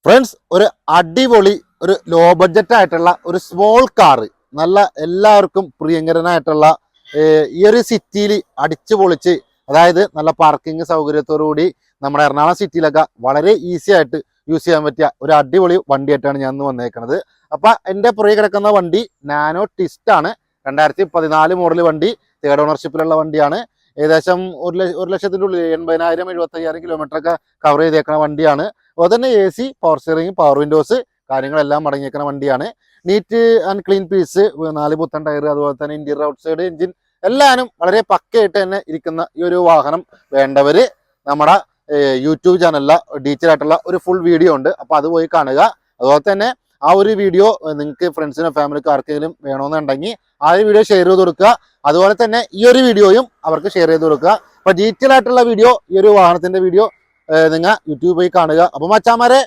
Friends, ഒരു അടിപൊളി ഒരു ലോ ബഡ്ജറ്റ് ആയിട്ടുള്ള ഒരു സ്മോൾ കാറ്, നല്ല എല്ലാവർക്കും പ്രിയങ്കരനായിട്ടുള്ള ഈ ഒരു സിറ്റിയിൽ അടിച്ചു പൊളിച്ച്, അതായത് നല്ല പാർക്കിംഗ് സൗകര്യത്തോടുകൂടി നമ്മുടെ എറണാകുളം സിറ്റിയിലൊക്കെ വളരെ ഈസി ആയിട്ട് യൂസ് ചെയ്യാൻ പറ്റിയ ഒരു അടിപൊളി വണ്ടിയായിട്ടാണ് ഞാൻ ഇന്ന് വന്നേക്കുന്നത്. അപ്പം എൻ്റെ പുറകെ കിടക്കുന്ന വണ്ടി നാനോ ട്വിസ്റ്റ് ആണ്. 2014 മോഡൽ വണ്ടി, തേർഡ് ഓണർഷിപ്പിലുള്ള വണ്ടിയാണ്. ഏകദേശം ഒരു ലക്ഷത്തിൻ്റെ ഉള്ളിൽ 80,000-75,000 കിലോമീറ്റർ ഒക്കെ കവർ ചെയ്തേക്കുന്ന വണ്ടിയാണ്. അതുപോലെ തന്നെ AC, power steering, power Windows കാര്യങ്ങളെല്ലാം അടങ്ങിയേക്കുന്ന വണ്ടിയാണ്. നീറ്റ് ആൻഡ് ക്ലീൻ പീസ്, 4 പുത്തൻ ടയർ, അതുപോലെ തന്നെ ഇന്റീരിയർ ഔട്ട് സൈഡ് എഞ്ചിൻ എല്ലാവരും വളരെ പക്കയായിട്ട് തന്നെ ഇരിക്കുന്ന ഈ ഒരു വാഹനം വേണ്ടവർ നമ്മുടെ യൂട്യൂബ് ചാനലിലെ ഡീറ്റെയിൽ ആയിട്ടുള്ള ഒരു ഫുൾ വീഡിയോ ഉണ്ട്. അപ്പോൾ അത് പോയി കാണുക. അതുപോലെ തന്നെ ആ ഒരു വീഡിയോ നിങ്ങൾക്ക് ഫ്രണ്ട്സിനോ ഫാമിലിക്കോ ആർക്കെങ്കിലും വേണമെന്നുണ്ടെങ്കിൽ ആ ഒരു വീഡിയോ ഷെയർ ചെയ്ത് കൊടുക്കുക. അതുപോലെ തന്നെ ഈ ഒരു വീഡിയോയും അവർക്ക് ഷെയർ ചെയ്ത് കൊടുക്കുക. അപ്പോൾ ഡീറ്റെയിൽ ആയിട്ടുള്ള വീഡിയോ, ഈ ഒരു വാഹനത്തിൻ്റെ വീഡിയോ നിങ്ങൾ യൂട്യൂബ് പോയി കാണുക. അപ്പോൾ മച്ചാമാരെ,